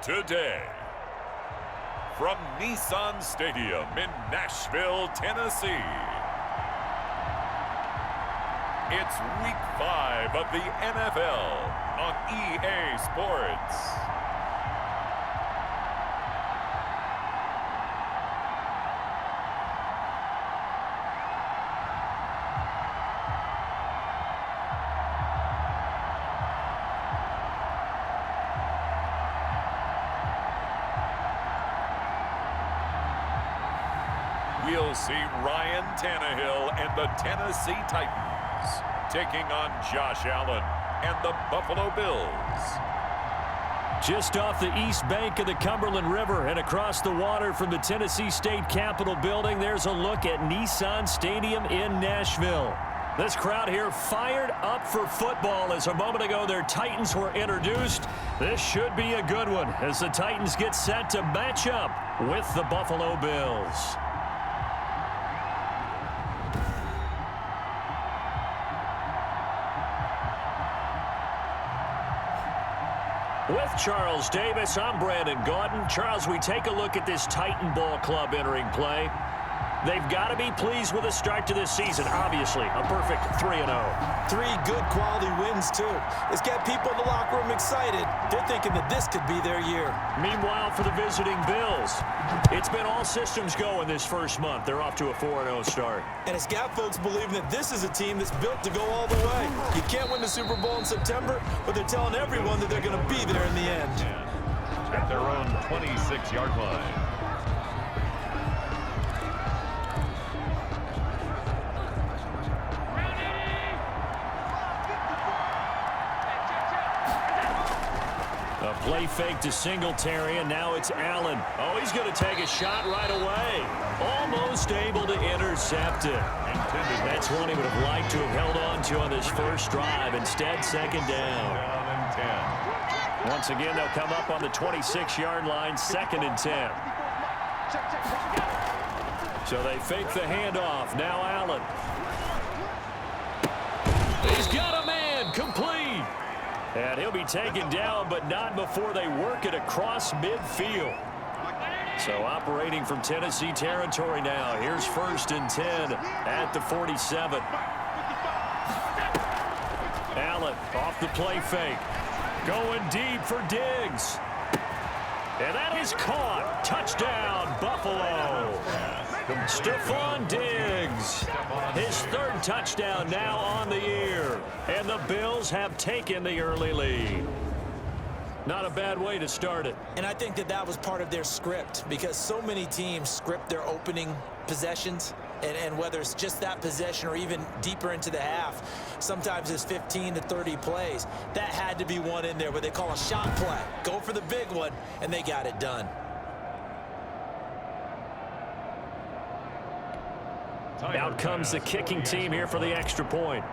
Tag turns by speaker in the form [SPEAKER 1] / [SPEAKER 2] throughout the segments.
[SPEAKER 1] today. From Nissan Stadium in Nashville, Tennessee, it's Week 5 of the NFL on EA Sports. We'll see Ryan Tannehill and the Tennessee Titans taking on Josh Allen and the Buffalo Bills.
[SPEAKER 2] Just off the east bank of the Cumberland River and across the water from the Tennessee State Capitol building, there's a look at Nissan Stadium in Nashville. This crowd here fired up for football as a moment ago their Titans were introduced. This should be a good one as the Titans get set to match up with the Buffalo Bills. With Charles Davis, I'm Brandon Gaudin. Charles, we take a look at this Titan Ball Club entering play. They've got to be pleased with the start to this season. Obviously, a perfect 3-0.
[SPEAKER 3] 3 good quality wins, too. It's got people in the locker room excited. They're thinking that this could be their year.
[SPEAKER 2] Meanwhile, for the visiting Bills, it's been all systems go in this first month. They're off to a 4-0 start.
[SPEAKER 3] And it's got folks believing that this is a team that's built to go all the way. You can't win the Super Bowl in September, but they're telling everyone that they're going to be there in the end.
[SPEAKER 1] At their own 26-yard line.
[SPEAKER 2] A play fake to Singletary, and now it's Allen. Oh, he's going to take a shot right away. Almost able to intercept it. That's one he would have liked to have held on to on this first drive. Instead, second down. Once again, they'll come up on the 26-yard line, 2nd and 10. So they fake the handoff. Now Allen. He's got a man, complete. And he'll be taken down, but not before they work it across midfield. So operating from Tennessee territory now. Here's 1st and 10 at the 47. Allen off the play fake. Going deep for Diggs. And that is caught. Touchdown, Buffalo. Stephon Diggs. His 3rd touchdown now on the year. And the Bills have taken the early lead. Not a bad way to start it.
[SPEAKER 3] And I think that that was part of their script, because so many teams script their opening possessions. And whether it's just that possession or even deeper into the half, sometimes it's 15 to 30 plays. That had to be one in there where they call a shot play. Go for the big one, and they got it done.
[SPEAKER 2] Out comes the kicking team here for the extra point.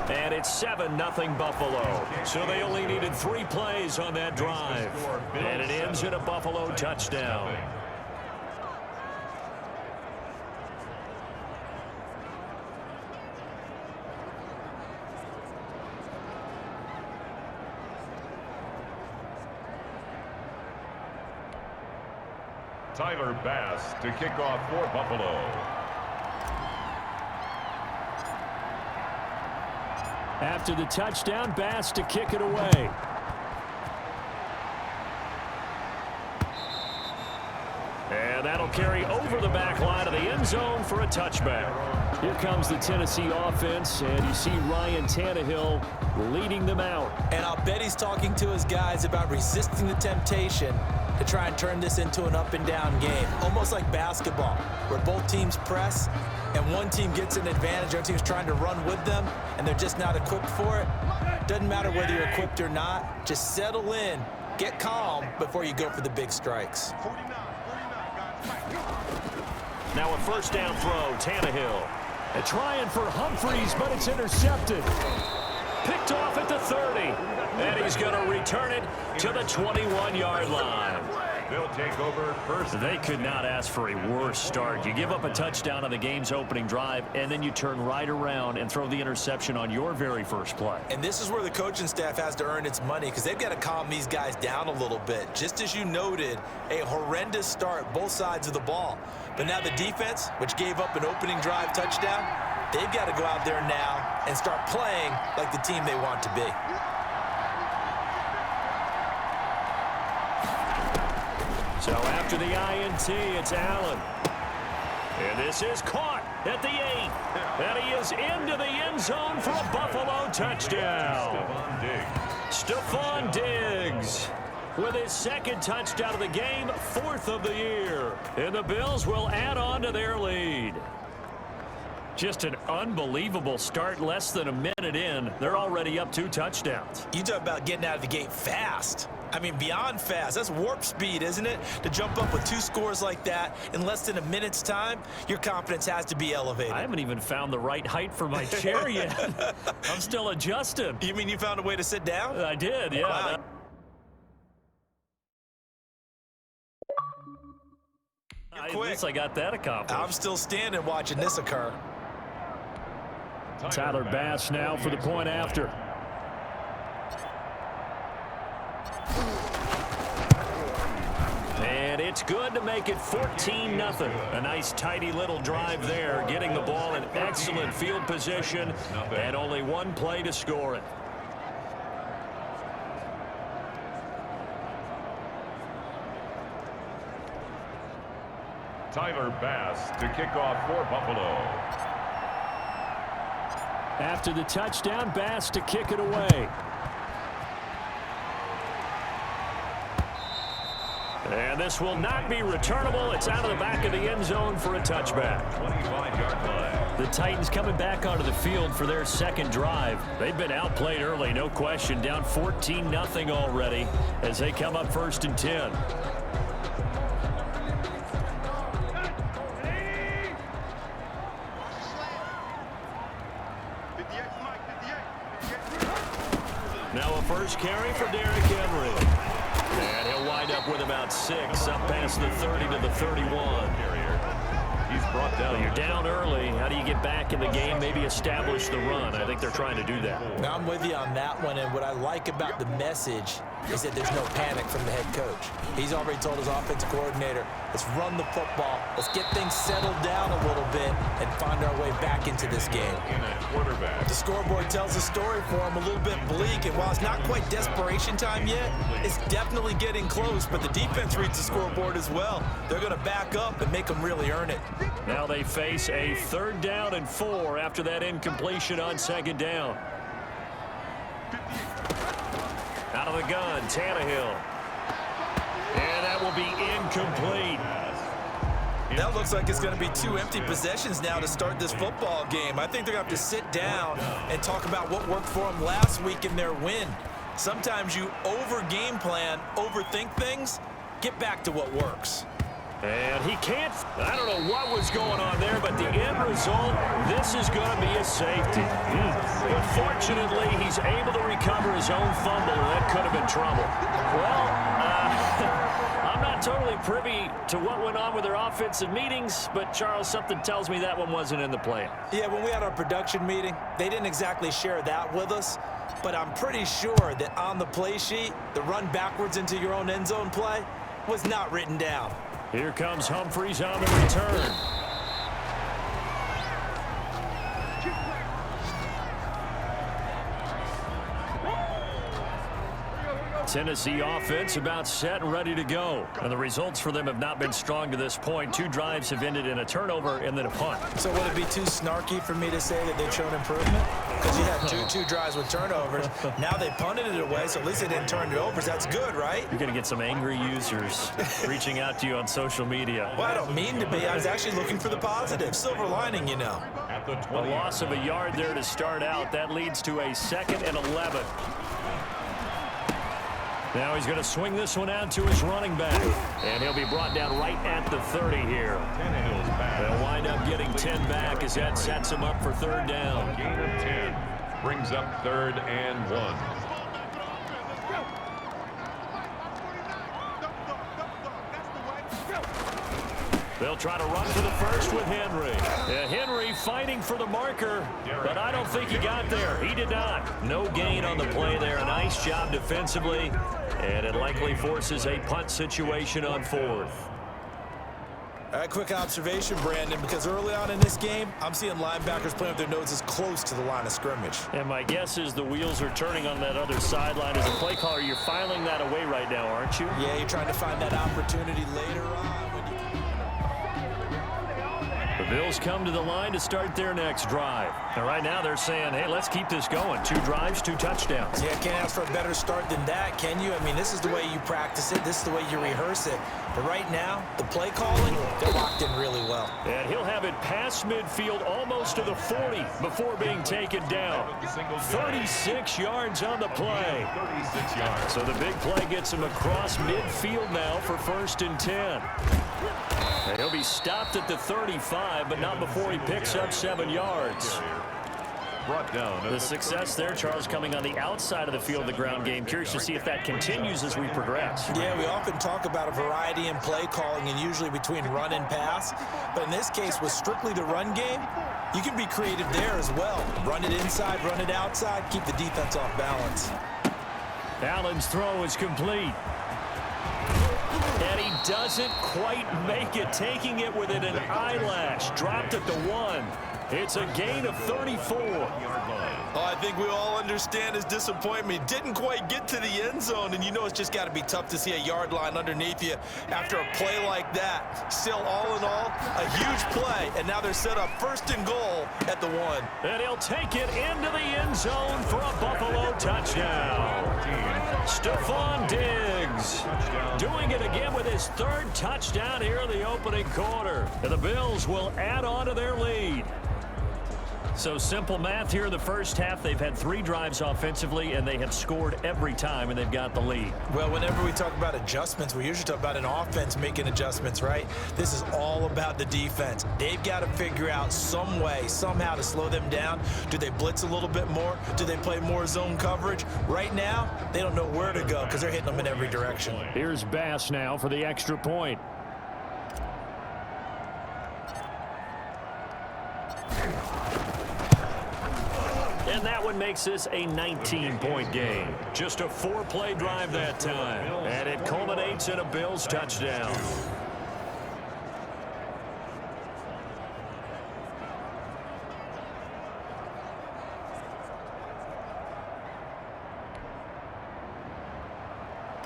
[SPEAKER 2] And it's 7-0 Buffalo. So they only needed 3 plays on that drive. And it ends in a Buffalo touchdown.
[SPEAKER 1] Tyler Bass to kick off for Buffalo.
[SPEAKER 2] After the touchdown, Bass to kick it away. And that'll carry over the back line of the end zone for a touchback. Here comes the Tennessee offense, and you see Ryan Tannehill leading them out.
[SPEAKER 3] And I'll bet he's talking to his guys about resisting the temptation to try and turn this into an up-and-down game. Almost like basketball, where both teams press, and one team gets an advantage, the other team's trying to run with them, and they're just not equipped for it. Doesn't matter whether you're equipped or not. Just settle in, get calm before you go for the big strikes.
[SPEAKER 2] Now a 1st down throw, Tannehill. And trying for Humphries, but it's intercepted. Picked off at the 30. And he's going to return it to the 21-yard line.
[SPEAKER 1] They'll take over first.
[SPEAKER 2] They could not ask for a worse start. You give up a touchdown on the game's opening drive, and then you turn right around and throw the interception on your very first play.
[SPEAKER 3] And this is where the coaching staff has to earn its money, because they've got to calm these guys down a little bit. Just as you noted, a horrendous start, both sides of the ball. But now the defense, which gave up an opening drive touchdown, they've got to go out there now and start playing like the team they want to be.
[SPEAKER 2] So after the INT, it's Allen. And this is caught at the 8. And he is into the end zone for a Buffalo touchdown. Stephon Diggs with his second touchdown of the game, 4th of the year. And the Bills will add on to their lead. Just an unbelievable start. Less than a minute in, they're already up 2 touchdowns.
[SPEAKER 3] You talk about getting out of the gate fast. I mean, beyond fast. That's warp speed, isn't it? To jump up with 2 scores like that in less than a minute's time, your confidence has to be elevated.
[SPEAKER 2] I haven't even found the right height for my chair yet. I'm still adjusting.
[SPEAKER 3] You mean you found a way to sit down?
[SPEAKER 2] I did, yeah.
[SPEAKER 3] Wow.
[SPEAKER 2] At least I got that accomplished.
[SPEAKER 3] I'm still standing watching this occur.
[SPEAKER 2] Tyler Bass now for the point after. And it's good to make it 14-0. A nice, tidy little drive there, getting the ball in excellent field position, and only 1 play to score it.
[SPEAKER 1] Tyler Bass to kick off for Buffalo.
[SPEAKER 2] After the touchdown, Bass to kick it away. And this will not be returnable. It's out of the back of the end zone for a touchback.
[SPEAKER 1] 25-yard line.
[SPEAKER 2] The Titans coming back onto the field for their second drive. They've been outplayed early, no question. Down 14-0 already as they come up 1st and 10. Now a first carry for Derrick Henry. And he'll wind up with about 6, up past the 30 to the 31.
[SPEAKER 1] He's brought down.
[SPEAKER 2] You're down early. How do you get back in the game? Maybe establish the run. I think they're trying to do that.
[SPEAKER 3] Now I'm with you on that one, and what I like about the message is that there's no panic from the head coach. He's already told his offensive coordinator, let's run the football, let's get things settled down a little bit and find our way back into this game. The scoreboard tells a story for him, a little bit bleak, and while it's not quite desperation time yet, it's definitely getting close, but the defense reads the scoreboard as well. They're going to back up and make them really earn it.
[SPEAKER 2] Now they face a 3rd down and 4 after that incompletion on 2nd down. Out of the gun, Tannehill. And that will be incomplete.
[SPEAKER 3] That looks like it's going to be 2 empty possessions now to start this football game. I think they're going to have to sit down and talk about what worked for them last week in their win. Sometimes you over-game plan, overthink things, get back to what works.
[SPEAKER 2] And he can't, I don't know what was going on there, but the end result, this is going to be a safety. But fortunately, he's able to recover his own fumble, and that could have been trouble. Well, I'm not totally privy to what went on with their offensive meetings, but Charles, something tells me that one wasn't in the plan.
[SPEAKER 3] Yeah, when we had our production meeting, they didn't exactly share that with us, but I'm pretty sure that on the play sheet, the run backwards into your own end zone play was not written down.
[SPEAKER 2] Here comes Humphries on the return. Tennessee offense about set and ready to go. And the results for them have not been strong to this point. 2 drives have ended in a turnover and then a punt.
[SPEAKER 3] So would it be too snarky for me to say that they've shown improvement? Because you had two drives with turnovers. Now they punted it away, so at least they didn't turn it over. So that's good, right?
[SPEAKER 2] You're going to get some angry users reaching out to you on social media.
[SPEAKER 3] Well, I don't mean to be. I was actually looking for the positive. Silver lining, you know.
[SPEAKER 2] A loss of a yard there to start out. That leads to a 2nd and 11. Now he's going to swing this one out to his running back. And he'll be brought down right at the 30 here. They'll wind up getting 10 back as that sets him up for 3rd down.
[SPEAKER 1] Gain of 10 brings up 3rd and 1.
[SPEAKER 2] They'll try to run for the first with Henry. Henry fighting for the marker, but I don't think he got there. He did not. No gain on the play there. A nice job defensively, and it likely forces a punt situation on 4th.
[SPEAKER 3] All right, quick observation, Brandon, because early on in this game, I'm seeing linebackers playing with their noses close to the line of scrimmage.
[SPEAKER 2] And my guess is the wheels are turning on that other sideline. As a play caller, you're filing that away right now, aren't you?
[SPEAKER 3] Yeah, you're trying to find that opportunity later on.
[SPEAKER 2] The Bills come to the line to start their next drive. And right now they're saying, hey, let's keep this going. 2 drives, 2 touchdowns.
[SPEAKER 3] Yeah, can't ask for a better start than that, can you? I mean, this is the way you practice it. This is the way you rehearse it. But right now, the play calling, they're locked in really well.
[SPEAKER 2] And he'll have it past midfield almost to the 40 before being taken down. 36 yards on the play.
[SPEAKER 1] 36 yards.
[SPEAKER 2] So the big play gets him across midfield now for 1st and 10. And he'll be stopped at the 35, but not before he picks up 7 yards.
[SPEAKER 1] Brought down.
[SPEAKER 2] The success there, Charles, coming on the outside of the field of the ground game. Curious to see if that continues as we progress.
[SPEAKER 3] Yeah, we often talk about a variety in play calling and usually between run and pass. But in this case, with strictly the run game, you can be creative there as well. Run it inside, run it outside, keep the defense off balance.
[SPEAKER 2] Allen's throw is complete. And he doesn't quite make it, taking it within an eyelash. Dropped at the 1. It's a gain of 34.
[SPEAKER 3] Oh, I think we all understand his disappointment. Didn't quite get to the end zone, and you know it's just got to be tough to see a yard line underneath you after a play like that. Still, all in all, a huge play, and now they're set up 1st and goal at the 1.
[SPEAKER 2] And he'll take it into the end zone for a Buffalo touchdown. Stephon Diggs doing it again with his 3rd touchdown here in the opening quarter. And the Bills will add on to their lead. So simple math here in the first half. They've had 3 drives offensively, and they have scored every time, and they've got the lead.
[SPEAKER 3] Well, whenever we talk about adjustments, we usually talk about an offense making adjustments, right? This is all about the defense. They've got to figure out some way, somehow to slow them down. Do they blitz a little bit more? Do they play more zone coverage? Right now, they don't know where to go because they're hitting them in every direction.
[SPEAKER 2] Here's Bass now for the extra point. And that one makes this a 19-point game. Just a 4-play drive that time. And it culminates in a Bills touchdown.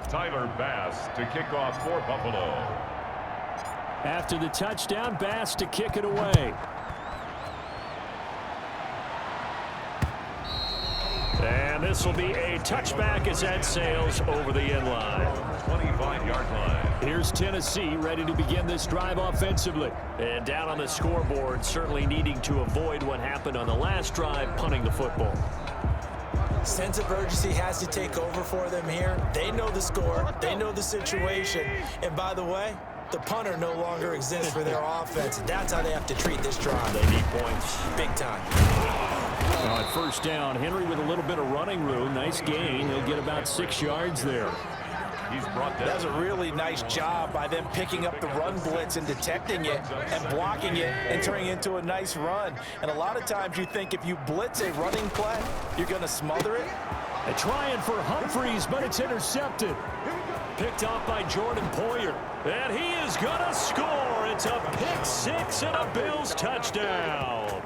[SPEAKER 1] Tyler Bass to kick off for Buffalo.
[SPEAKER 2] After the touchdown, Bass to kick it away. And this will be a touchback as that sails over the end line.
[SPEAKER 1] 25-yard line.
[SPEAKER 2] Here's Tennessee ready to begin this drive offensively. And down on the scoreboard, certainly needing to avoid what happened on the last drive, punting the football.
[SPEAKER 3] Sense of urgency has to take over for them here. They know the score. They know the situation. And by the way, the punter no longer exists for their offense. That's how they have to treat this drive.
[SPEAKER 2] They need points.
[SPEAKER 3] Big time.
[SPEAKER 2] Now at 1st down, Henry with a little bit of running room. Nice gain. He'll get about 6 yards there.
[SPEAKER 1] He's brought down.
[SPEAKER 3] That's a really nice job by them picking up the run blitz and detecting it and blocking it and turning it into a nice run. And a lot of times you think if you blitz a running play, you're going to smother it.
[SPEAKER 2] They're trying for Humphreys, but it's intercepted. Picked off by Jordan Poyer. And he is going to score. It's a pick-6 and a Bills touchdown.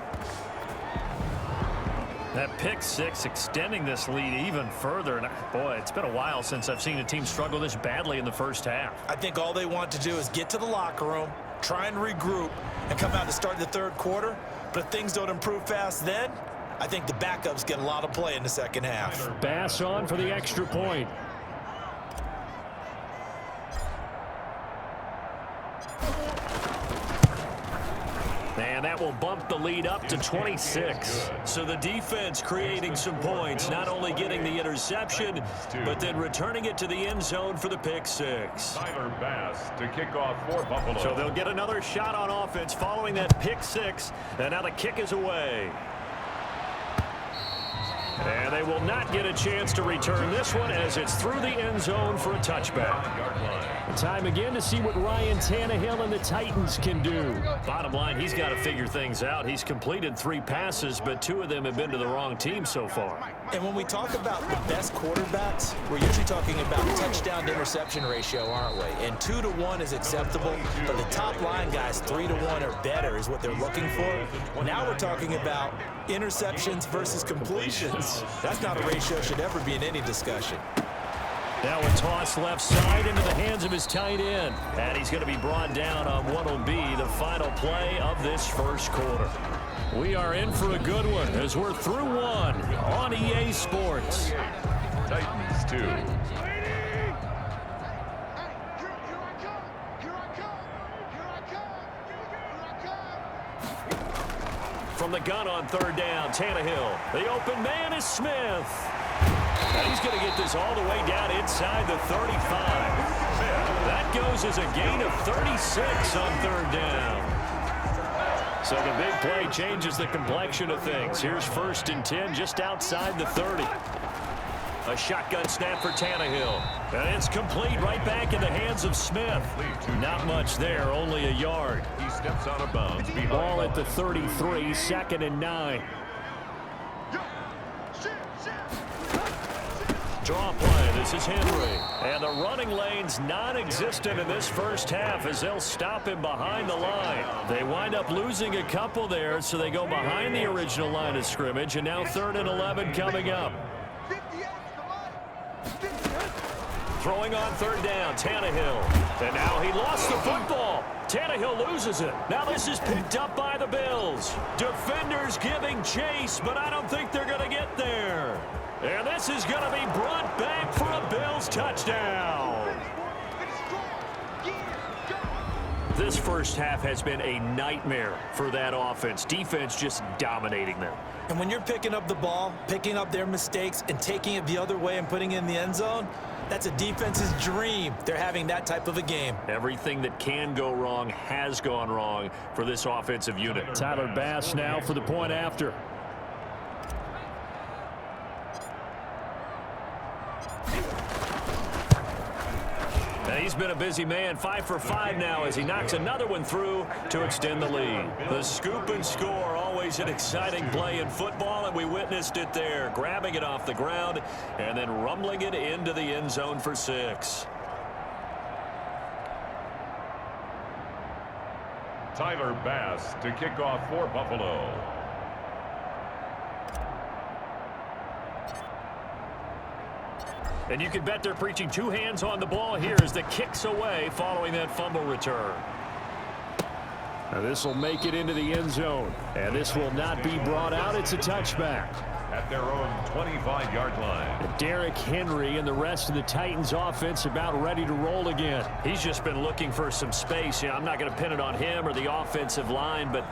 [SPEAKER 2] That pick-6 extending this lead even further. And boy, it's been a while since I've seen a team struggle this badly in the first half.
[SPEAKER 3] I think all they want to do is get to the locker room, try and regroup, and come out to start the 3rd quarter. But if things don't improve fast then, I think the backups get a lot of play in the second half.
[SPEAKER 2] Bass on for the extra point. And that will bump the lead up to 26. So the defense creating some points, not only getting the interception, but then returning it to the end zone for the pick-6.
[SPEAKER 1] Tyler Bass to kick off for Buffalo.
[SPEAKER 2] So they'll get another shot on offense following that pick-6, and now the kick is away. And they will not get a chance to return this one as it's through the end zone for a touchback. Time again to see what Ryan Tannehill and the Titans can do. Bottom line, he's got to figure things out. He's completed 3 passes, but 2 of them have been to the wrong team so far.
[SPEAKER 3] And when we talk about the best quarterbacks, we're usually talking about touchdown to interception ratio, aren't we? And 2 to 1 is acceptable, but the top line guys, 3 to 1 or better is what they're looking for. Now we're talking about interceptions versus completions. That's not a ratio should ever be in any discussion.
[SPEAKER 2] Now a toss left side into the hands of his tight end. And he's going to be brought down on what will be the final play of this first quarter. We are in for a good one as we're through 1 on EA Sports.
[SPEAKER 1] Titans 2.
[SPEAKER 2] From the gun on 3rd down, Tannehill. The open man is Smith. And he's going to get this all the way down inside the 35. That goes as a gain of 36 on 3rd down. So the big play changes the complexion of things. Here's 1st and 10 just outside the 30. A shotgun snap for Tannehill. And it's complete right back in the hands of Smith. Not much there, only a yard.
[SPEAKER 1] He steps out of bounds.
[SPEAKER 2] Ball at the 33, 2nd and 9. Draw play, this is Henry. And the running lane's non-existent in this first half as they'll stop him behind the line. They wind up losing a couple there, so they go behind the original line of scrimmage, and now 3rd and 11 coming up. Throwing on 3rd down, Tannehill. And now he lost the football. Tannehill loses it. Now this is picked up by the Bills. Defenders giving chase, but I don't think they're going to get there. And this is going to be brought back for a Bills touchdown. This first half has been a nightmare for that offense. Defense just dominating them.
[SPEAKER 3] And when you're picking up the ball, picking up their mistakes, and taking it the other way and putting it in the end zone, that's a defense's dream. They're having that type of a game.
[SPEAKER 2] Everything that can go wrong has gone wrong for this offensive unit. Tyler Bass now for the point after. He's been a busy man, 5 for 5 now as he knocks another one through to extend the lead. The scoop and score, always an exciting play in football, and we witnessed it there, grabbing it off the ground and then rumbling it into the end zone for 6.
[SPEAKER 1] Tyler Bass to kick off for Buffalo.
[SPEAKER 2] And you can bet they're preaching 2 hands on the ball here as the kick's away following that fumble return. Now this will make it into the end zone. And this will not be brought out. It's a touchback.
[SPEAKER 1] At their own 25-yard line.
[SPEAKER 2] Derrick Henry and the rest of the Titans offense about ready to roll again. He's just been looking for some space. I'm not going to pin it on him or the offensive line, but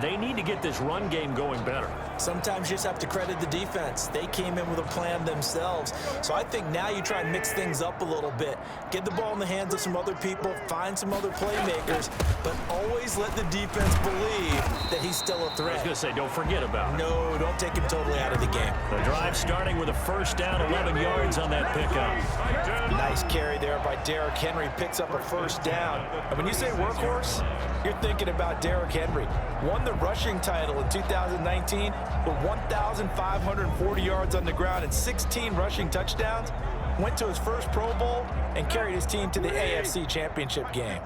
[SPEAKER 2] they need to get this run game going better.
[SPEAKER 3] Sometimes you just have to credit the defense. They came in with a plan themselves. So I think now you try and mix things up a little bit. Get the ball in the hands of some other people, find some other playmakers, but always let the defense believe that he's still a threat.
[SPEAKER 2] I was going to say, don't forget about it.
[SPEAKER 3] No, don't take him totally out of the game.
[SPEAKER 2] The drive starting with a 1st down, 11 yards on that pickup.
[SPEAKER 3] Nice carry there by Derrick Henry. Picks up a 1st down. And when you say workhorse, you're thinking about Derrick Henry. Won the rushing title in 2019 with 1,540 yards on the ground and 16 rushing touchdowns. Went to his first Pro Bowl and carried his team to the AFC Championship game.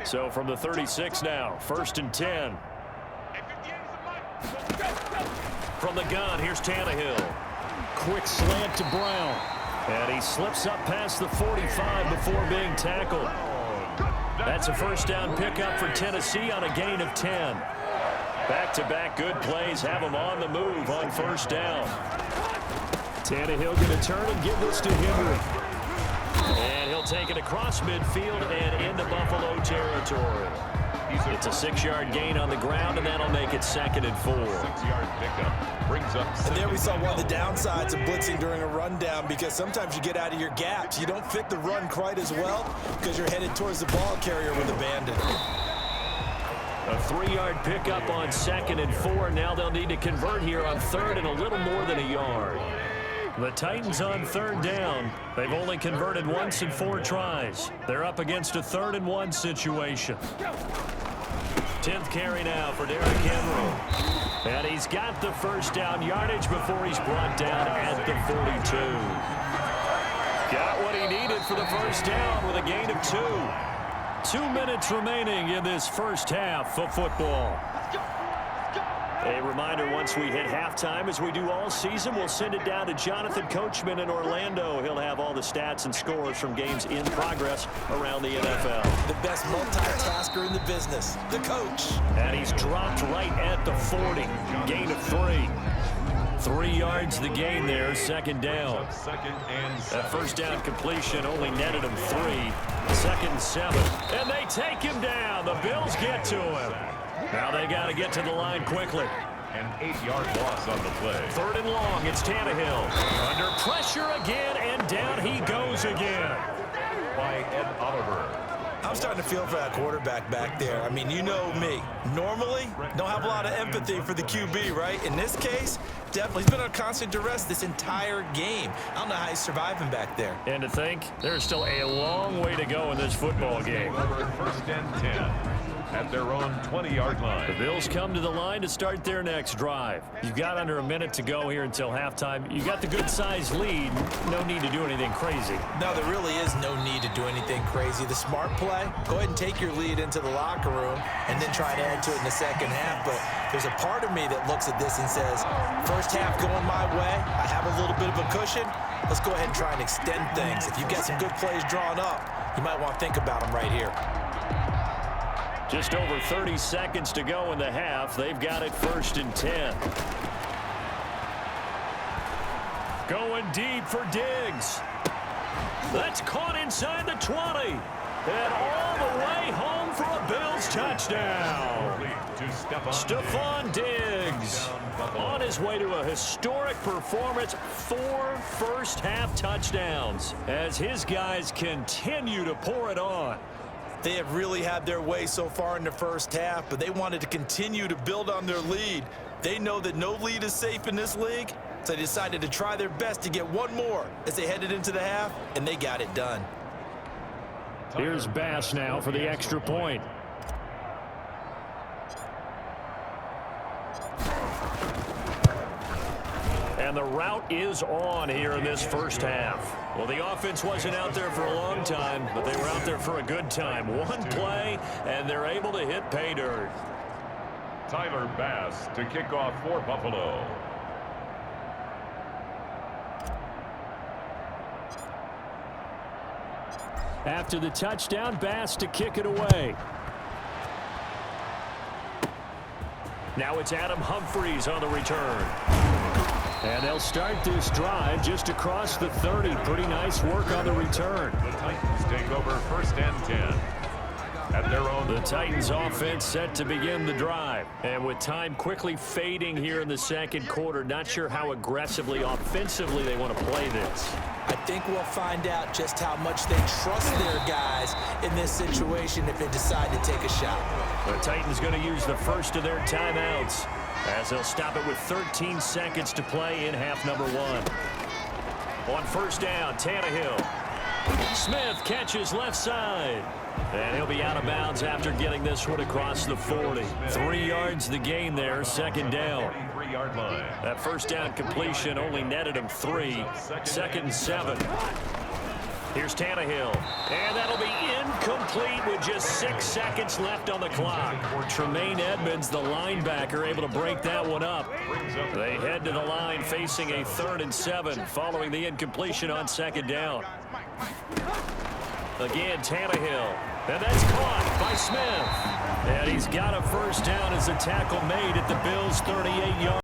[SPEAKER 2] So from the 36 now, 1st and 10. From the gun, here's Tannehill. Quick slant to Brown. And he slips up past the 45 before being tackled. That's a 1st down pickup for Tennessee on a gain of 10. Back-to-back good plays have him on the move on 1st down. Tannehill going to turn and give this to Henry. And he'll take it across midfield and into Buffalo territory. It's a 6-yard gain on the ground, and that'll make it 2nd and 4.
[SPEAKER 1] 6-yard pickup brings up.
[SPEAKER 3] And there we saw one of the downsides of blitzing during a rundown, because sometimes you get out of your gaps. You don't fit the run quite as well because you're headed towards the ball carrier with abandon.
[SPEAKER 2] A 3-yard pickup on 2nd and 4. Now they'll need to convert here on 3rd and a little more than a yard. The Titans on third down. They've only converted once in 4 tries. They're up against a 3rd and 1 situation. 10th carry now for Derrick Henry. And he's got the first down yardage before he's brought down at the 42. Got what he needed for the first down with a gain of 2. 2 minutes remaining in this first half of football. A reminder, once we hit halftime, as we do all season, we'll send it down to Jonathan Coachman in Orlando. He'll have all the stats and scores from games in progress around the NFL.
[SPEAKER 3] The best multitasker in the business, the coach.
[SPEAKER 2] And he's dropped right at the 40. Gain of 3. 3 yards the gain there, 2nd down. That first down completion only netted him 3. 2nd and 7. And they take him down. The Bills get to him. Now they got to get to the line quickly.
[SPEAKER 1] An 8-yard loss on the play.
[SPEAKER 2] 3rd and long. It's Tannehill. Under pressure again, and down he goes again.
[SPEAKER 1] By Ed Oliver.
[SPEAKER 3] I'm starting to feel for that quarterback back there. I mean, you know me. Normally, don't have a lot of empathy for the QB, right? In this case, definitely. He's been on constant duress this entire game. I don't know how he's surviving back there.
[SPEAKER 2] And to think, there's still a long way to go in this football game.
[SPEAKER 1] 1st and 10. At their own 20-yard line.
[SPEAKER 2] The Bills come to the line to start their next drive. You've got under a minute to go here until halftime. You got the good-sized lead. No need to do anything crazy.
[SPEAKER 3] No, there really is no need to do anything crazy. The smart play, go ahead and take your lead into the locker room and then try to add to it in the second half. But there's a part of me that looks at this and says, first half going my way, I have a little bit of a cushion. Let's go ahead and try and extend things. If you've got some good plays drawn up, you might want to think about them right here.
[SPEAKER 2] Just over 30 seconds to go in the half. They've got it 1st and 10. Going deep for Diggs. That's caught inside the 20. And all the way home for a Bills touchdown. Stephon Diggs on his way to a historic performance. 4 first-half touchdowns as his guys continue to pour it on.
[SPEAKER 3] They have really had their way so far in the first half, but they wanted to continue to build on their lead. They know that no lead is safe in this league, so they decided to try their best to get one more as they headed into the half, and they got it done.
[SPEAKER 2] Here's Bass now for the extra point. And the route is on here in this first half. Well, the offense wasn't out there for a long time, but they were out there for a good time. One play, and they're able to hit pay dirt.
[SPEAKER 1] Tyler Bass to kick off for Buffalo.
[SPEAKER 2] After the touchdown, Bass to kick it away. Now it's Adam Humphries on the return. And they'll start this drive just across the 30. Pretty nice work on the return.
[SPEAKER 1] The Titans take over 1st and 10. At their own.
[SPEAKER 2] The Titans offense set to begin the drive. And with time quickly fading here in the second quarter, not sure how aggressively, offensively they want to play this.
[SPEAKER 3] I think we'll find out just how much they trust their guys in this situation if they decide to take a shot.
[SPEAKER 2] The Titans going to use the first of their timeouts as they'll stop it with 13 seconds to play in half number 1. On 1st down, Tannehill. Smith catches left side. And he'll be out of bounds after getting this one across the 40. 3 yards the gain there, 2nd down. That first down completion only netted him 3. 2nd and 7. Here's Tannehill. And that'll be incomplete with just 6 seconds left on the clock. Tremaine Edmonds, the linebacker, able to break that one up. They head to the line facing a 3rd and 7 following the incompletion on 2nd down. Again, Tannehill. And that's caught by Smith. And he's got a first down as a tackle made at the Bills' 38-yard.